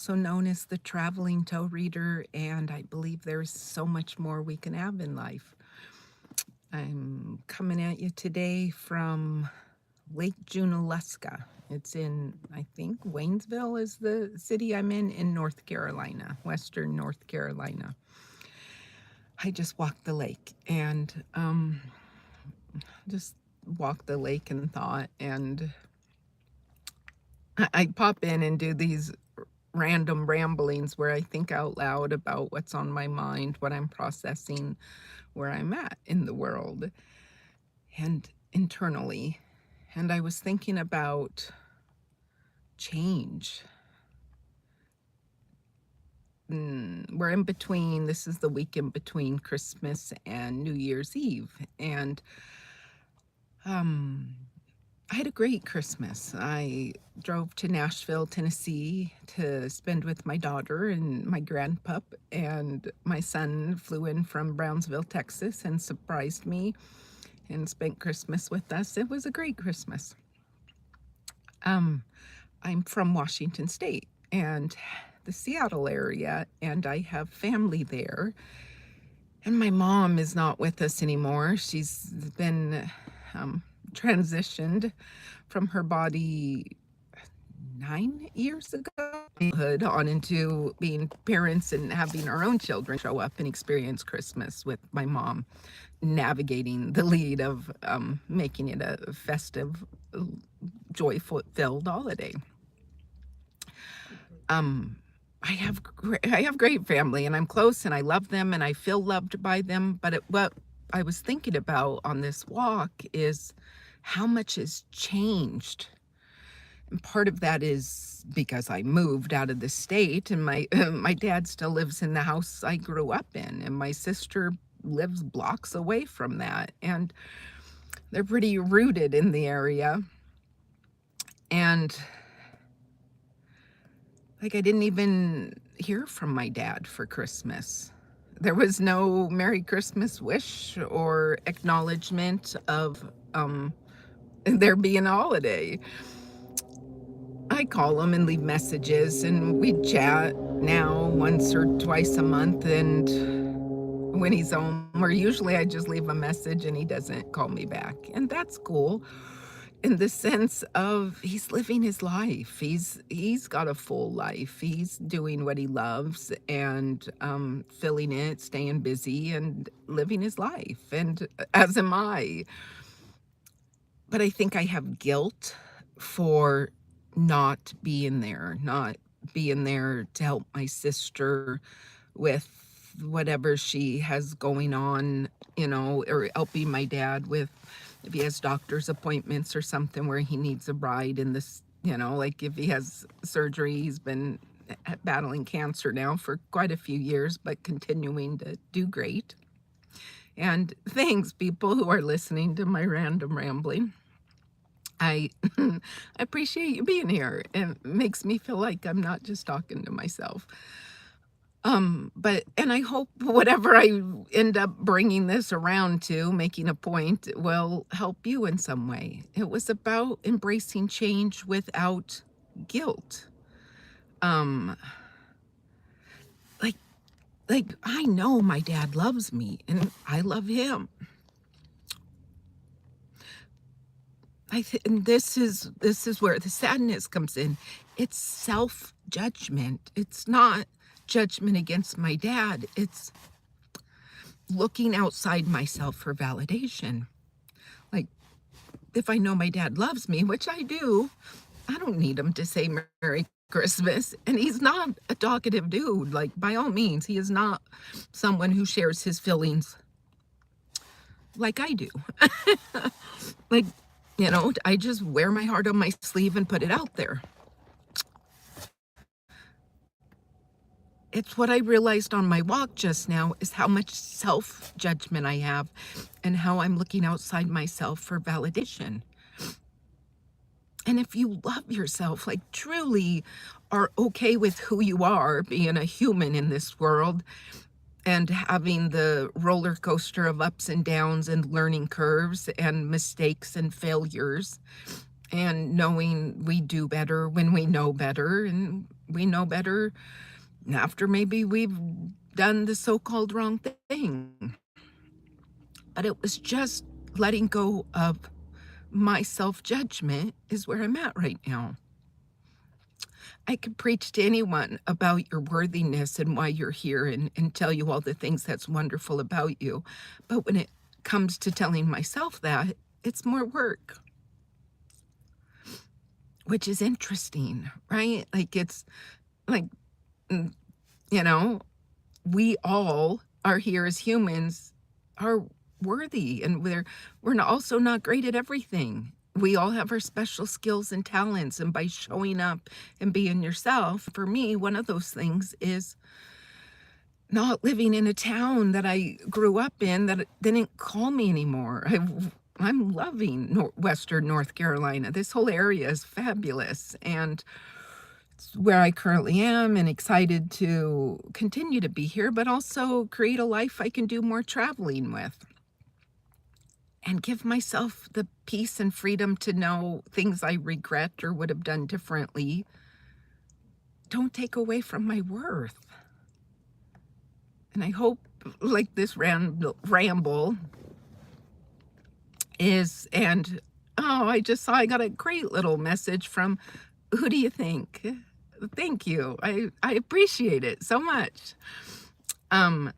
also known as the traveling toe reader, and I believe there's so much more we can have in life. I'm coming at you today from Lake Junaluska. It's in, I think, Waynesville is the city I'm in North Carolina, Western North Carolina. I just walked the lake and just walked the lake and thought, and I pop in and do these random ramblings where I think out loud about what's on my mind, what I'm processing, where I'm at in the world and internally. And I was thinking about change. We're in between, this is the week in between Christmas and New Year's Eve. And um, I had a great Christmas. I drove to Nashville, Tennessee to spend with my daughter and my grandpup, and my son flew in from Brownsville, Texas, and surprised me and spent Christmas with us. It was a great Christmas. Um, I'm from Washington State and the Seattle area, and I have family there. And my mom is not with us anymore. She's been transitioned from her body 9 years ago, on into being parents and having our own children show up and experience Christmas with my mom, navigating the lead of making it a festive, joyful filled holiday. I have great family, and I'm close, and I love them, and I feel loved by them. But what I was thinking about on this walk is how much has changed. And part of that is because I moved out of the state, and my my dad still lives in the house I grew up in, and my sister lives blocks away from that, and they're pretty rooted in the area. And like, I didn't even hear from my dad for Christmas. There was no Merry Christmas wish or acknowledgement of there being a holiday. I call him and leave messages, and we chat now once or twice a month. And when he's home, or usually I just leave a message and he doesn't call me back. And that's cool in the sense of he's living his life. He's got a full life. He's doing what he loves and filling it, staying busy and living his life. And as am I. But I think I have guilt for not being there to help my sister with whatever she has going on, or helping my dad with if he has doctor's appointments or something where he needs a ride in this, like if he has surgery. He's been battling cancer now for quite a few years, but continuing to do great. And thanks, people who are listening to my random rambling. I appreciate you being here. It makes me feel like I'm not just talking to myself. And I hope whatever I end up bringing this around to, making a point, will help you in some way. It was about embracing change without guilt. Um, like, like I know my dad loves me and I love him. And this is where the sadness comes in. It's self-judgment. It's not judgment against my dad. It's looking outside myself for validation. Like, if I know my dad loves me, which I do, I don't need him to say Merry Christmas. And he's not a talkative dude. Like, by all means, he is not someone who shares his feelings like I do. Like, I just wear my heart on my sleeve and put it out there. It's what I realized on my walk just now is how much self-judgment I have and how I'm looking outside myself for validation. And if you love yourself, like truly are okay with who you are, being a human in this world, and having the roller coaster of ups and downs and learning curves and mistakes and failures, and knowing we do better when we know better, and we know better after maybe we've done the so-called wrong thing. But it was just letting go of my self-judgment is where I'm at right now. I could preach to anyone about your worthiness and why you're here and tell you all the things that's wonderful about you. But when it comes to telling myself that, it's more work, which is interesting, right? Like it's like, mm, you know, we all are here as humans are worthy and we're also not great at everything. We all have our special skills and talents, and by showing up and being yourself, for me, one of those things is not living in a town that I grew up in that didn't call me anymore. I'm loving Western North Carolina. This whole area is fabulous, and it's where I currently am, and excited to continue to be here, but also create a life I can do more traveling with and give myself the peace and freedom to know things I regret or would have done differently don't take away from my worth. And I hope, like this ramble is, and oh, I just saw I got a great little message from, who do you think? Thank you. I appreciate it so much. Um,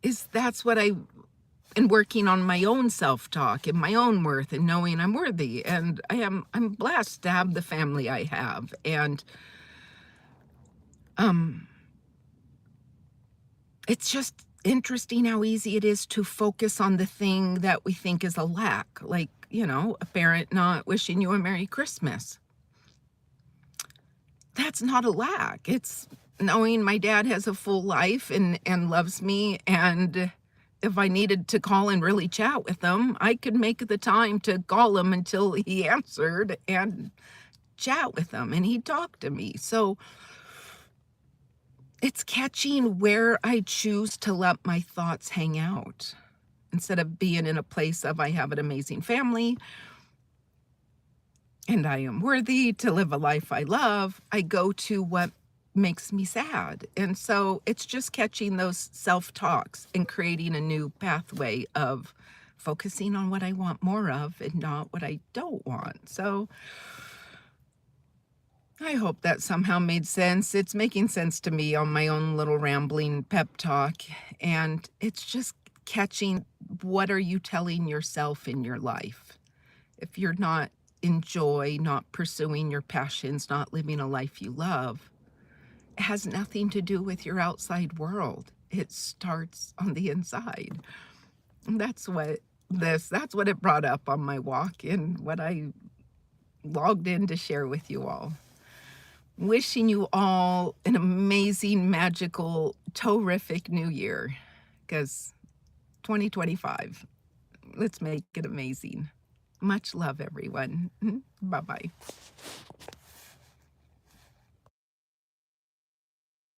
is that's what I and working on my own self-talk and my own worth and knowing I'm worthy. And I'm blessed to have the family I have. And um it's just interesting how easy it is to focus on the thing that we think is a lack, like, a parent not wishing you a Merry Christmas. That's not a lack. It's knowing my dad has a full life and loves me, and if I needed to call and really chat with him, I could make the time to call him until he answered and chat with him, and he'd talk to me. So it's catching where I choose to let my thoughts hang out. Instead of being in a place of I have an amazing family and I am worthy to live a life I love, I go to what makes me sad. And so it's just catching those self-talks and creating a new pathway of focusing on what I want more of and not what I don't want. So I hope that somehow made sense. It's making sense to me on my own little rambling pep talk. And it's just catching, what are you telling yourself in your life? If you're not in joy, not pursuing your passions, not living a life you love, it has nothing to do with your outside world. It starts on the inside. And that's what it brought up on my walk and what I logged in to share with you all. Wishing you all an amazing, magical, terrific new year, because 2025, let's make it amazing. Much love, everyone. Bye-bye.